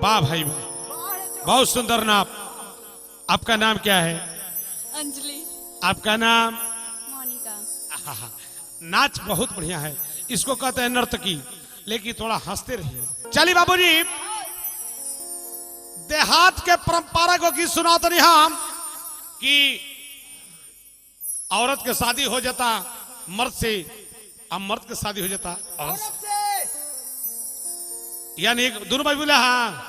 वाह भाई वाह, बहुत सुंदर नाम। आपका नाम क्या है? अंजलि। आपका नाम? मोनिका। नाच बहुत बढ़िया है, इसको कहते हैं नर्तकी, लेकिन थोड़ा हंसते रहिए। चलिए बाबूजी, देहात के परंपरा को की सुनाते नहीं हम कि औरत के शादी हो जाता मर्द से, अब मर्द के शादी हो जाता औरत से, यानी दोनों भाई बोले हाँ,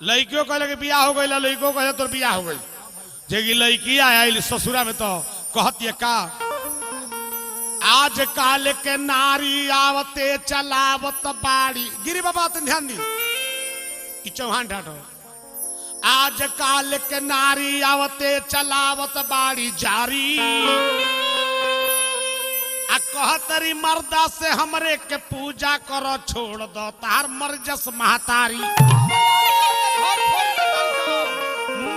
लड़कियों कहले कि बियाह हो गई, लड़कियों कहले तो बियाह हो गई। जेगी लड़की आया ससुरा में तो कहत ये का, आज काल के नारी आवते चलावत बाड़ी। गिरी बाबा तुम ध्यान दी, चौहान ढाटो। आज काल के नारी आवते चलावत बाड़ी जारी, आ कहतरी मर्दा से हमरे के पूजा करो, छोड़ दो तार मर्जस महतारी।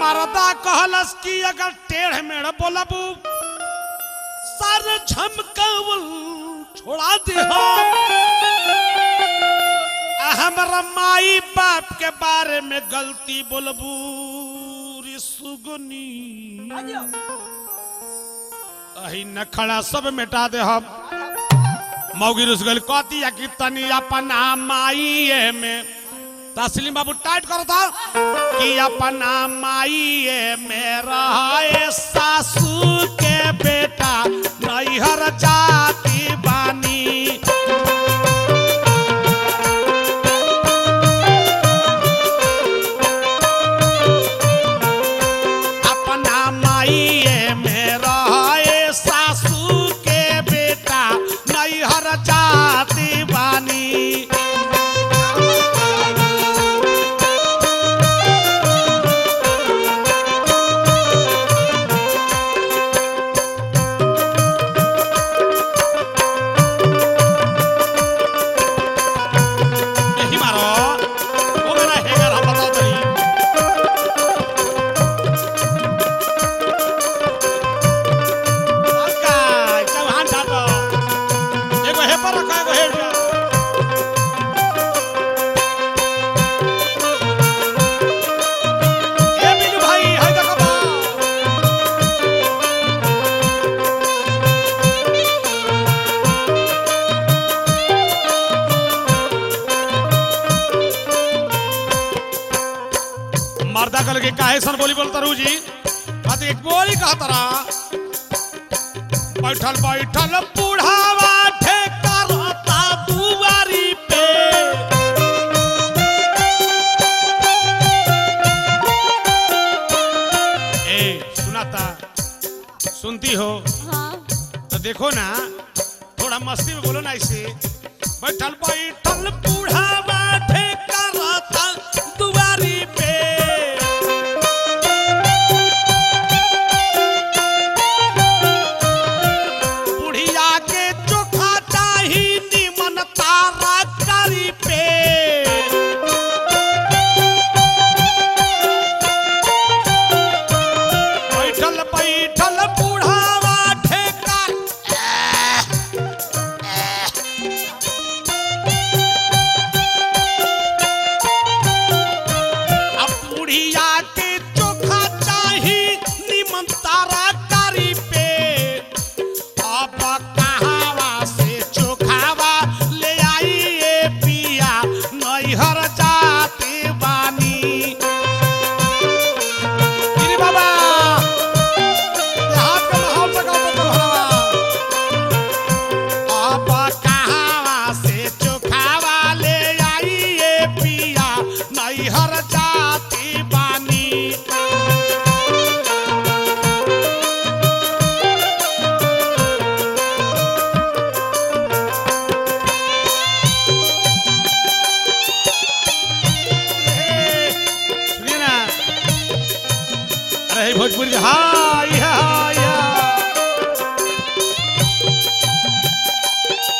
मर्दा कहलस की अगर टेढ़ मेढ़ बोलबू सर झमकावल छोड़ा दे, हमरा माई बाप के बारे में गलती बोलबू रे सुगनी, अही नखड़ा सब मिटा दे हम। मौगी रुस गल कहती कि तनी अपना माई में, तस्लीम बाबू टाइट करो था कि अपना माई में रहे सासू के बेटा नैहर जाती बानी। काहेसन बोली बोलता रू जी, बात एक बोली कहा तरा, बैठल बैठल बूढ़ावा ठेकरता दुआरी पे, ए सुनाता सुनती हो? हाँ। तो देखो ना, थोड़ा मस्ती में बोलो ना ऐसे। बैठल बैठल बूढ़ावा ठेकरता दुआरी पे, भोजपुरी हाँ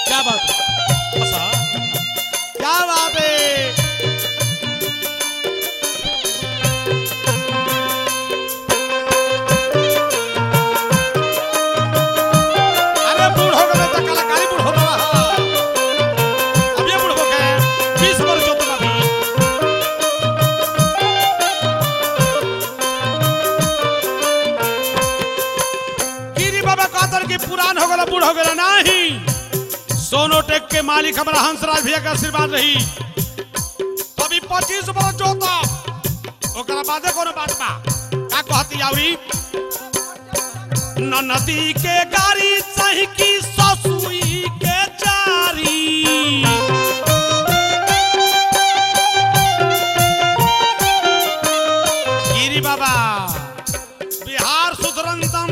क्या बात है, क्या बात है। अरे बूढ़ हो गए तो कलाकारी बूढ़ हो गया, अब ये बूढ़ हो गए 20 वर्ष जो तुम अभी हो गया नहीं। सोनोटेक के मालिक हमारा हंसराज भैया का आशीर्वाद रही तभी 25 बरस जोता ओकरा बादे कोनो बात बा का कहती आवरी न नदी के गाड़ी चाही की ससुई के जारी गिरी बाबा बिहार सुधरंतम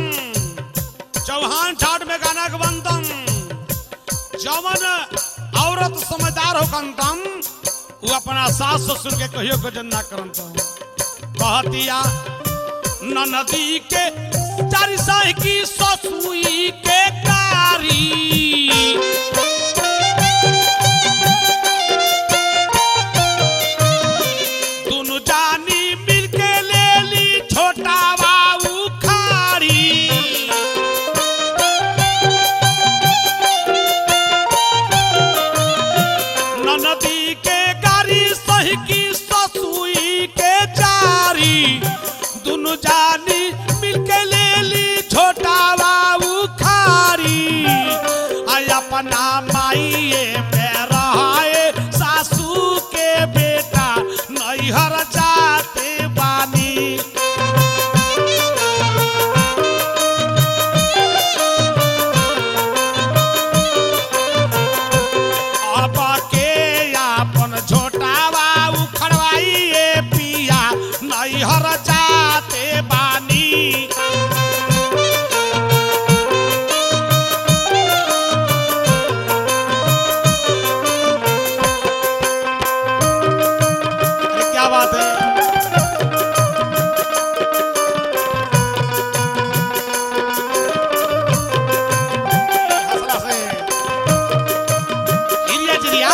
चौहान ठाट में गाना गवंतम जवन औरत समझदार हो कंतम वो अपना सास ससुर के कहियो को जन्ना करंतम कहतिया न नदी के चारी साही की ससुई के कारी दोनों जानी मिलके ले ली छोटा बाबू खारी नदी के गाड़ी सही की ससुई के जारी दोनों जानी मिलके ले ली छोटा बाबू खारी आई अपना माइये में रहाए सासू के बेटा नैहर जाते बानी नैहर जाते बानी क्या बात है हंसला से चिड़िया चिड़िया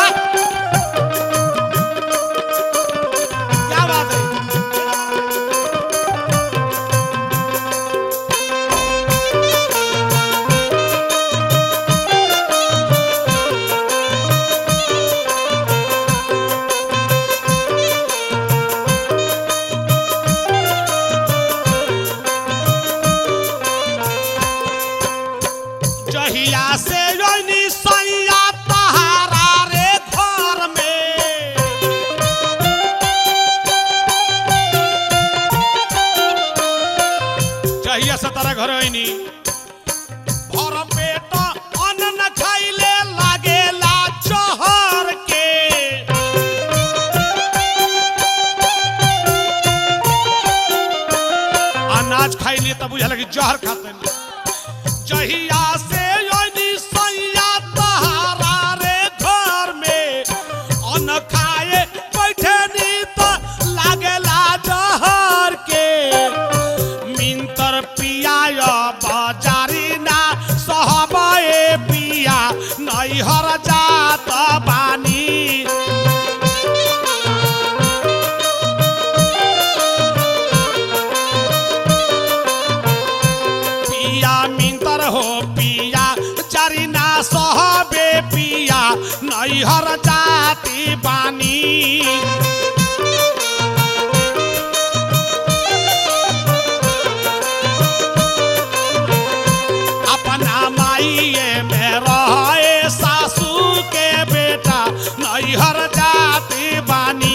क्या बात है जहिया से रोनी सैया तहारा रे घर में जहिया से तारा घर होइनी भर पेट अन्न न खाइले लागेला जहर के अनाज खाइले तब बुझा लगी जहर खाते जहिया से सैया तहारा रे घर में अन्न खाए बैठे नी तो लागेला जहर के मिंतर पिया बाजारी ना सहबाए पिया नैहर जात बानी हो पिया चारी ना सहबे पिया नैहर जाती बानी अपना माइये में रहे सासू के बेटा नैहर जाती बानी।